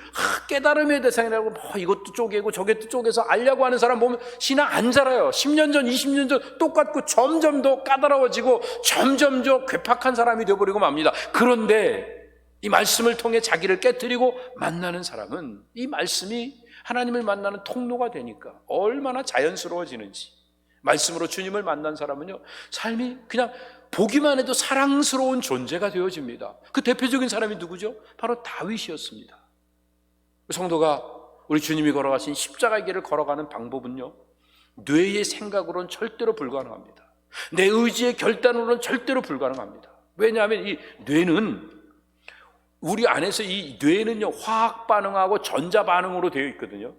[SPEAKER 1] 깨달음의 대상이라고 이것도 쪼개고 저것도 쪼개서 알려고 하는 사람 보면 신앙 안 자라요. 10년 전 20년 전 똑같고 점점 더 까다로워지고 점점 더 괴팍한 사람이 되어버리고 맙니다. 그런데 이 말씀을 통해 자기를 깨뜨리고 만나는 사람은 이 말씀이 하나님을 만나는 통로가 되니까 얼마나 자연스러워지는지. 말씀으로 주님을 만난 사람은요, 삶이 그냥 보기만 해도 사랑스러운 존재가 되어집니다. 그 대표적인 사람이 누구죠? 바로 다윗이었습니다. 성도가 우리 주님이 걸어가신 십자가의 길을 걸어가는 방법은요, 뇌의 생각으로는 절대로 불가능합니다. 내 의지의 결단으로는 절대로 불가능합니다. 왜냐하면 이 뇌는, 우리 안에서 이 뇌는요, 화학 반응하고 전자 반응으로 되어 있거든요.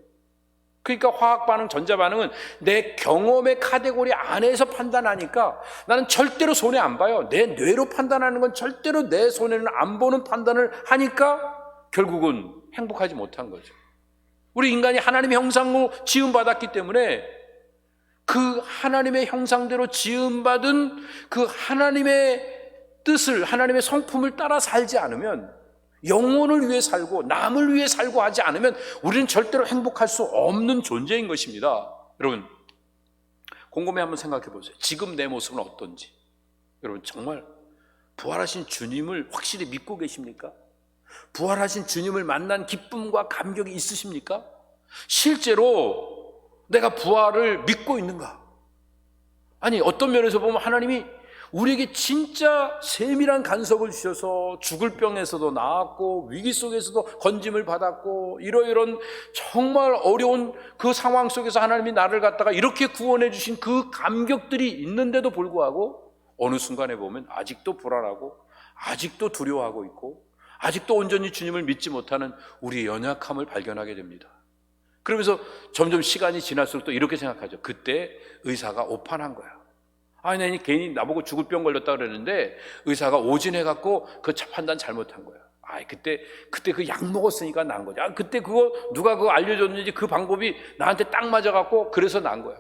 [SPEAKER 1] 그러니까 화학 반응, 전자 반응은 내 경험의 카테고리 안에서 판단하니까 나는 절대로 손해 안 봐요. 내 뇌로 판단하는 건 절대로 내 손해는 안 보는 판단을 하니까 결국은 행복하지 못한 거죠. 우리 인간이 하나님의 형상으로 지음받았기 때문에 그 하나님의 형상대로 지음받은 그 하나님의 뜻을, 하나님의 성품을 따라 살지 않으면, 영혼을 위해 살고 남을 위해 살고 하지 않으면 우리는 절대로 행복할 수 없는 존재인 것입니다. 여러분, 곰곰이 한번 생각해 보세요. 지금 내 모습은 어떤지. 여러분, 정말 부활하신 주님을 확실히 믿고 계십니까? 부활하신 주님을 만난 기쁨과 감격이 있으십니까? 실제로 내가 부활을 믿고 있는가? 아니, 어떤 면에서 보면 하나님이 우리에게 진짜 세밀한 간섭을 주셔서 죽을 병에서도 나았고 위기 속에서도 건짐을 받았고 이러이런 정말 어려운 그 상황 속에서 하나님이 나를 갖다가 이렇게 구원해 주신 그 감격들이 있는데도 불구하고 어느 순간에 보면 아직도 불안하고 아직도 두려워하고 있고 아직도 온전히 주님을 믿지 못하는 우리의 연약함을 발견하게 됩니다. 그러면서 점점 시간이 지날수록 또 이렇게 생각하죠. 그때 의사가 오판한 거야. 아니, 나는 괜히 나보고 죽을 병 걸렸다 그랬는데 의사가 오진해갖고 그 판단 잘못한 거야. 그때 그 약 먹었으니까 난 거지. 그때 그거 누가 그거 알려줬는지 그 방법이 나한테 딱 맞아갖고 그래서 난 거야.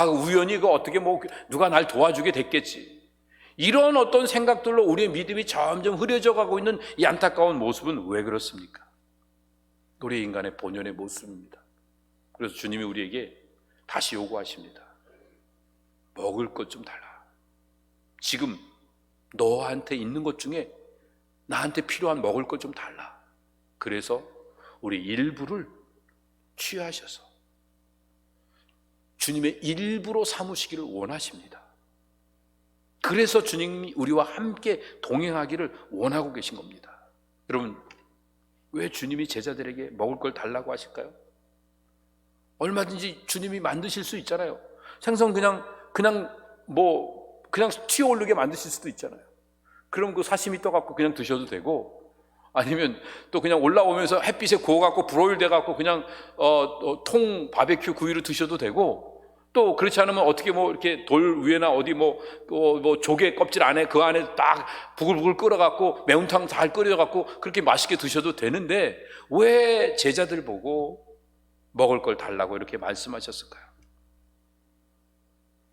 [SPEAKER 1] 우연히 그 어떻게 뭐 누가 날 도와주게 됐겠지. 이런 어떤 생각들로 우리의 믿음이 점점 흐려져 가고 있는 이 안타까운 모습은 왜 그렇습니까? 우리 인간의 본연의 모습입니다. 그래서 주님이 우리에게 다시 요구하십니다. 먹을 것 좀 달라. 지금 너한테 있는 것 중에 나한테 필요한 먹을 것 좀 달라. 그래서 우리 일부를 취하셔서 주님의 일부로 삼으시기를 원하십니다. 그래서 주님이 우리와 함께 동행하기를 원하고 계신 겁니다. 여러분, 왜 주님이 제자들에게 먹을 걸 달라고 하실까요? 얼마든지 주님이 만드실 수 있잖아요. 생선 그냥 튀어 오르게 만드실 수도 있잖아요. 그럼 그 사시미 떠갖고 그냥 드셔도 되고, 아니면 또 그냥 올라오면서 햇빛에 구워갖고 브로일 돼갖고 그냥 통 바베큐 구이로 드셔도 되고, 또 그렇지 않으면 어떻게 뭐 이렇게 돌 위에나 어디 뭐 조개 껍질 안에 그 안에 딱 부글부글 끓여갖고 매운탕 잘 끓여갖고 그렇게 맛있게 드셔도 되는데 왜 제자들 보고 먹을 걸 달라고 이렇게 말씀하셨을까요?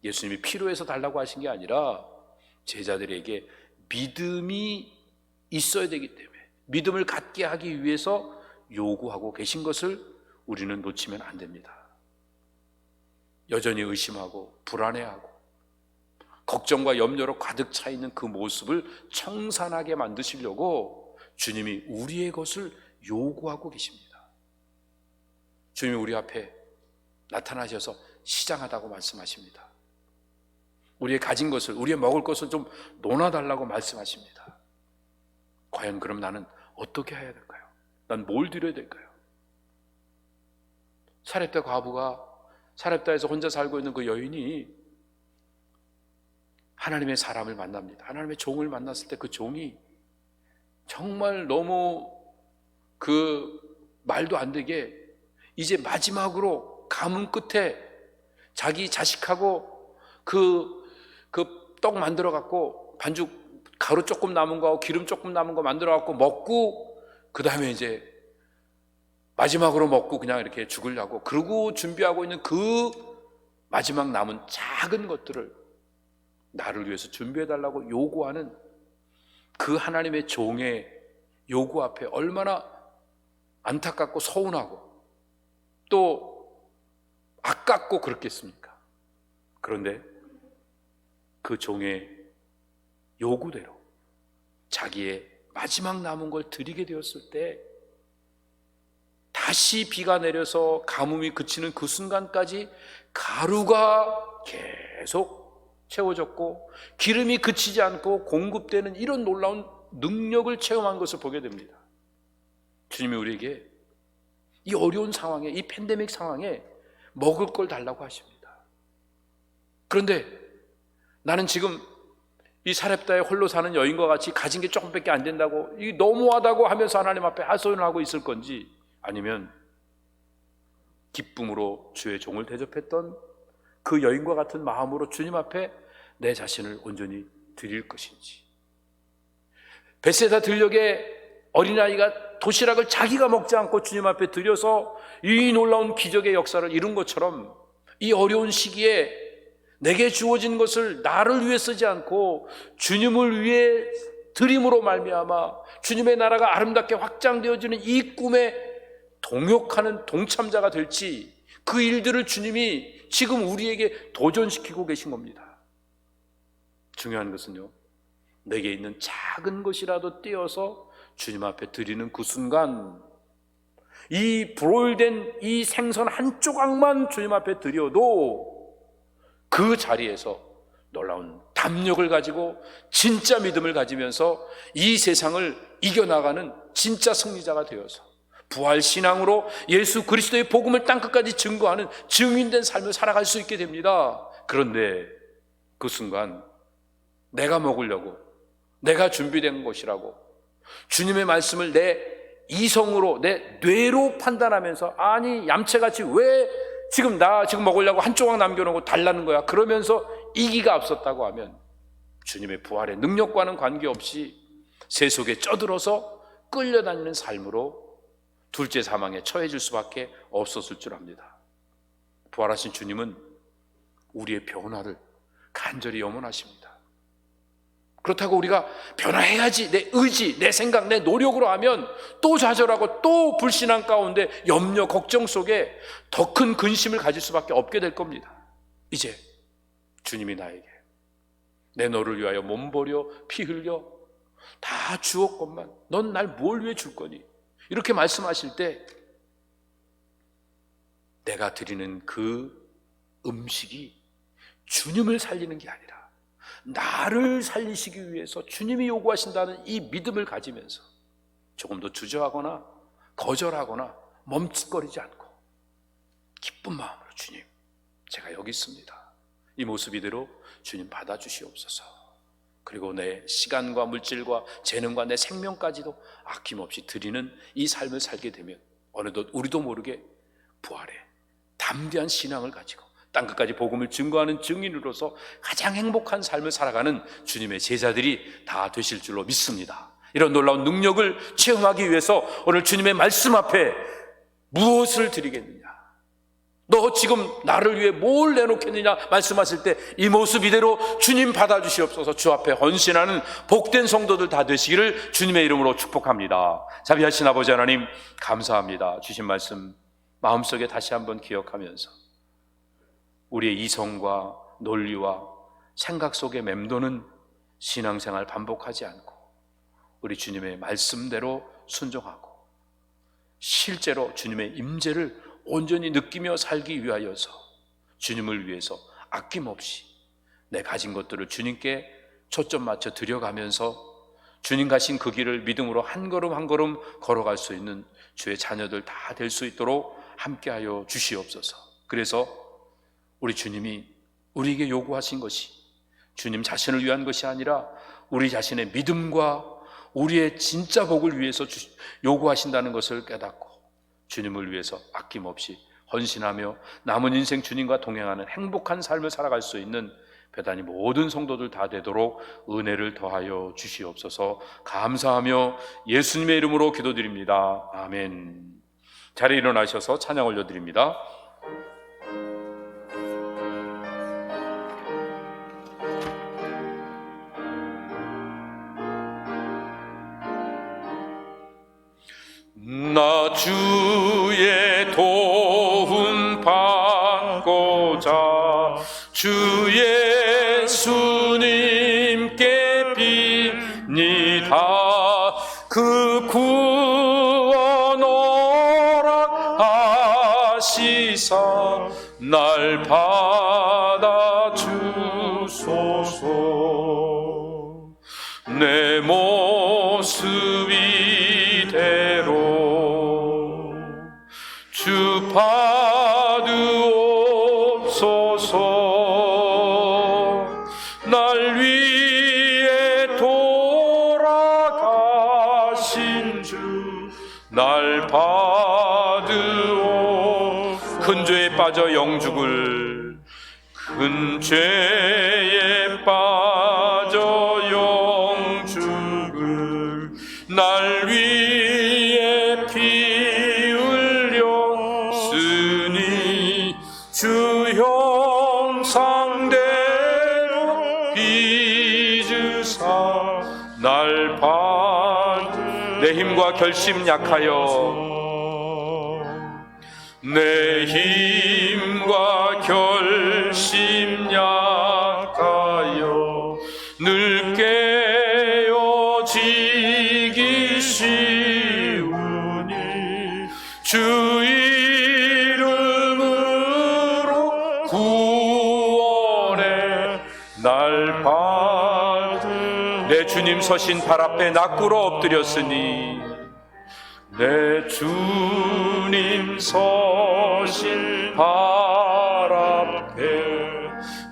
[SPEAKER 1] 예수님이 필요해서 달라고 하신 게 아니라 제자들에게 믿음이 있어야 되기 때문에, 믿음을 갖게 하기 위해서 요구하고 계신 것을 우리는 놓치면 안 됩니다. 여전히 의심하고 불안해하고 걱정과 염려로 가득 차 있는 그 모습을 청산하게 만드시려고 주님이 우리의 것을 요구하고 계십니다. 주님이 우리 앞에 나타나셔서 시장하다고 말씀하십니다. 우리의 가진 것을, 우리의 먹을 것을 좀 논아달라고 말씀하십니다. 과연 그럼 나는 어떻게 해야 될까요? 난 뭘 드려야 될까요? 사렙다 과부가, 사렙다에서 혼자 살고 있는 그 여인이 하나님의 사람을 만납니다. 하나님의 종을 만났을 때 그 종이 정말 너무 그 말도 안 되게 이제 마지막으로 가문 끝에 자기 자식하고 그 떡 만들어 갖고 반죽 가루 조금 남은 거하고 기름 조금 남은 거 만들어 갖고 먹고 그 다음에 이제 마지막으로 먹고 그냥 이렇게 죽으려고 그러고 준비하고 있는 그 마지막 남은 작은 것들을 나를 위해서 준비해달라고 요구하는 그 하나님의 종의 요구 앞에 얼마나 안타깝고 서운하고 또 아깝고 그렇겠습니까? 그런데 그 종의 요구대로 자기의 마지막 남은 걸 드리게 되었을 때 다시 비가 내려서 가뭄이 그치는 그 순간까지 가루가 계속 채워졌고 기름이 그치지 않고 공급되는 이런 놀라운 능력을 체험한 것을 보게 됩니다. 주님이 우리에게 이 어려운 상황에, 이 팬데믹 상황에 먹을 걸 달라고 하십니다. 그런데 나는 지금 이 사렙다에 홀로 사는 여인과 같이 가진 게 조금밖에 안 된다고 이게 너무하다고 하면서 하나님 앞에 하소연을 하고 있을 건지, 아니면 기쁨으로 주의 종을 대접했던 그 여인과 같은 마음으로 주님 앞에 내 자신을 온전히 드릴 것인지. 베세다 들녘에 어린아이가 도시락을 자기가 먹지 않고 주님 앞에 드려서 이 놀라운 기적의 역사를 이룬 것처럼 이 어려운 시기에 내게 주어진 것을 나를 위해 쓰지 않고 주님을 위해 드림으로 말미암아 주님의 나라가 아름답게 확장되어지는 이 꿈에 동역하는 동참자가 될지, 그 일들을 주님이 지금 우리에게 도전시키고 계신 겁니다. 중요한 것은요, 내게 있는 작은 것이라도 떼어서 주님 앞에 드리는 그 순간, 이 브로일된 이 생선 한 조각만 주님 앞에 드려도 그 자리에서 놀라운 담력을 가지고 진짜 믿음을 가지면서 이 세상을 이겨나가는 진짜 승리자가 되어서 부활신앙으로 예수 그리스도의 복음을 땅끝까지 증거하는 증인된 삶을 살아갈 수 있게 됩니다. 그런데 그 순간 내가 먹으려고, 내가 준비된 것이라고 주님의 말씀을 내 이성으로, 내 뇌로 판단하면서, 아니 얌체같이 왜 지금 먹으려고 한 조각 남겨놓고 달라는 거야, 그러면서 이기가 앞섰다고 하면 주님의 부활의 능력과는 관계없이 세속에 쪄들어서 끌려다니는 삶으로 둘째 사망에 처해질 수밖에 없었을 줄 압니다. 부활하신 주님은 우리의 변화를 간절히 염원하십니다. 그렇다고 우리가 변화해야지, 내 의지, 내 생각, 내 노력으로 하면 또 좌절하고 또 불신앙 가운데 염려, 걱정 속에 더 큰 근심을 가질 수밖에 없게 될 겁니다. 이제 주님이 나에게 내 너를 위하여 몸 버려 피 흘려 다 주었건만 넌 날 뭘 위해 줄 거니? 이렇게 말씀하실 때 내가 드리는 그 음식이 주님을 살리는 게 아니라 나를 살리시기 위해서 주님이 요구하신다는 이 믿음을 가지면서 조금 더 주저하거나 거절하거나 멈칫거리지 않고 기쁜 마음으로, 주님 제가 여기 있습니다, 이 모습 이대로 주님 받아주시옵소서. 그리고 내 시간과 물질과 재능과 내 생명까지도 아낌없이 드리는 이 삶을 살게 되면 어느덧 우리도 모르게 부활의 담대한 신앙을 가지고 땅끝까지 복음을 증거하는 증인으로서 가장 행복한 삶을 살아가는 주님의 제자들이 다 되실 줄로 믿습니다. 이런 놀라운 능력을 체험하기 위해서 오늘 주님의 말씀 앞에 무엇을 드리겠느냐? 너 지금 나를 위해 뭘 내놓겠느냐 말씀하실 때 이 모습 이대로 주님 받아주시옵소서. 주 앞에 헌신하는 복된 성도들 다 되시기를 주님의 이름으로 축복합니다. 자비하신 아버지 하나님, 감사합니다. 주신 말씀 마음속에 다시 한번 기억하면서 우리의 이성과 논리와 생각 속에 맴도는 신앙생활 반복하지 않고 우리 주님의 말씀대로 순종하고 실제로 주님의 임재를 온전히 느끼며 살기 위하여서 주님을 위해서 아낌없이 내 가진 것들을 주님께 초점 맞춰 드려가면서 주님 가신 그 길을 믿음으로 한 걸음 한 걸음 걸어갈 수 있는 주의 자녀들 다 될 수 있도록 함께하여 주시옵소서. 그래서 우리 주님이 우리에게 요구하신 것이 주님 자신을 위한 것이 아니라 우리 자신의 믿음과 우리의 진짜 복을 위해서 요구하신다는 것을 깨닫고 주님을 위해서 아낌없이 헌신하며 남은 인생 주님과 동행하는 행복한 삶을 살아갈 수 있는 배단이 모든 성도들 다 되도록 은혜를 더하여 주시옵소서. 감사하며 예수님의 이름으로 기도드립니다. 아멘. 자리에 일어나셔서 찬양 올려드립니다. 나 주의 도움 받고자 주 예수님께 빕니다. 그 구원 허락하시사 날 받아 주소서. 내 모습 이대로 주 받으옵소서. 날 위해 돌아가신 주 날 받으옵소서. 큰 죄에 빠져 영죽을 큰 죄에 빠져 영죽을 날 위해 피 흘렸으니 주 형상대로 빚으사 날 받으. 내 힘과 결심 약하여 내 힘과 결심 약하여 늘 깨어지기 쉬우니 주 이름으로 구원해 날 받으. 내 주님 서신 발 앞에 나 꿇어 엎드렸으니 내 주님 서신 발 앞에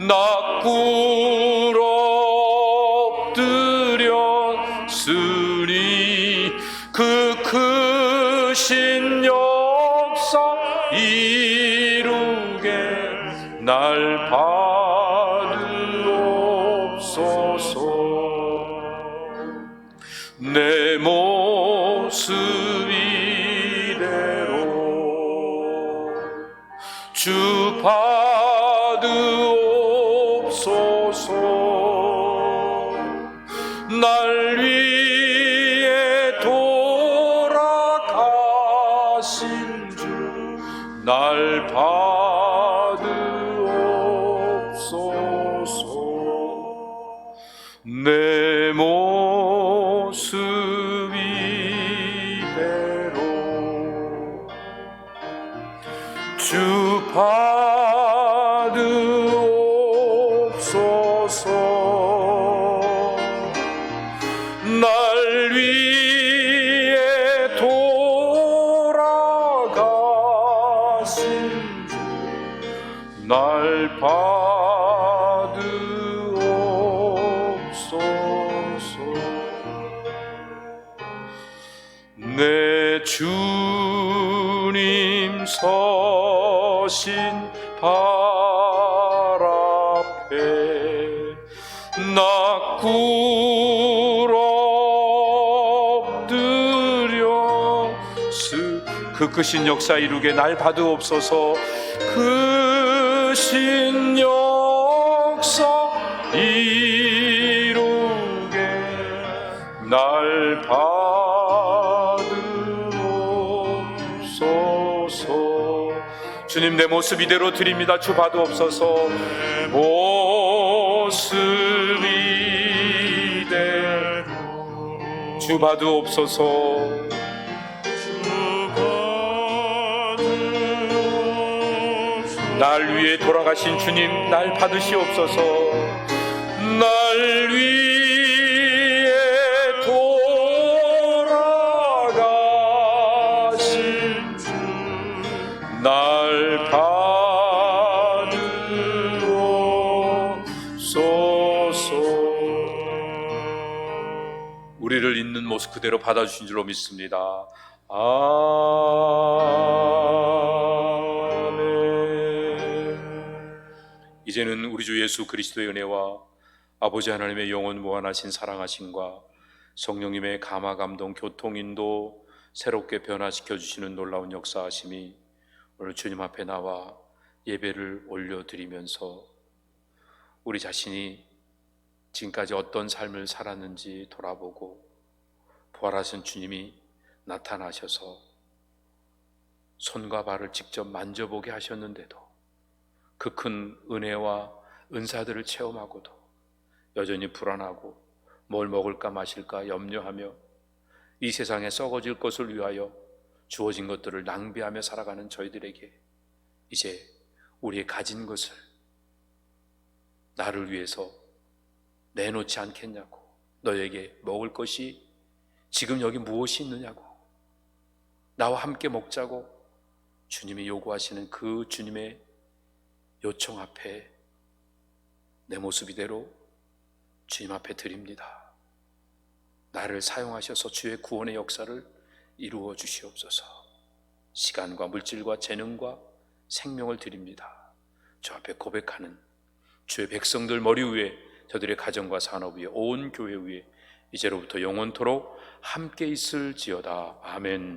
[SPEAKER 1] 나 꿇어 엎드렸으니 그 크신 역사 이루게 날 받으옵소서. 내 모습 이대로 주 받으옵소서. 날 위해 돌아가신 주 날 받으옵소서. 내 모습 이대로 주 받으옵소서. 날 위해 돌아가신 주 날 받으옵소서. 내 주님 서신 발 앞에 나 꿇어 엎드려 그 크신 역사 이루게 날 받으옵소서. 크신 역사 이루게 날 받으옵소서. 주님, 내 모습 이대로 드립니다. 주 받으옵소서. 모습 이대로 주 받으옵소서. 날 위해 돌아가신 주님, 날 받으시옵소서. 날 위해 돌아가신 주, 날 받으옵소서. 우리를 있는 모습 그대로 받아주신 줄로 믿습니다. 이제는 우리 주 예수 그리스도의 은혜와 아버지 하나님의 영원 무한하신 사랑하심과 성령님의 감화 감동 교통인도 새롭게 변화시켜 주시는 놀라운 역사하심이 오늘 주님 앞에 나와 예배를 올려드리면서 우리 자신이 지금까지 어떤 삶을 살았는지 돌아보고 부활하신 주님이 나타나셔서 손과 발을 직접 만져보게 하셨는데도 그 큰 은혜와 은사들을 체험하고도 여전히 불안하고 뭘 먹을까 마실까 염려하며 이 세상에 썩어질 것을 위하여 주어진 것들을 낭비하며 살아가는 저희들에게 이제 우리의 가진 것을 나를 위해서 내놓지 않겠냐고, 너에게 먹을 것이 지금 여기 무엇이 있느냐고, 나와 함께 먹자고 주님이 요구하시는 그 주님의 요청 앞에 내 모습 이대로 주님 앞에 드립니다. 나를 사용하셔서 주의 구원의 역사를 이루어 주시옵소서. 시간과 물질과 재능과 생명을 드립니다. 주 앞에 고백하는 주의 백성들 머리 위에, 저들의 가정과 산업 위에, 온 교회 위에 이제로부터 영원토록 함께 있을지어다. 아멘.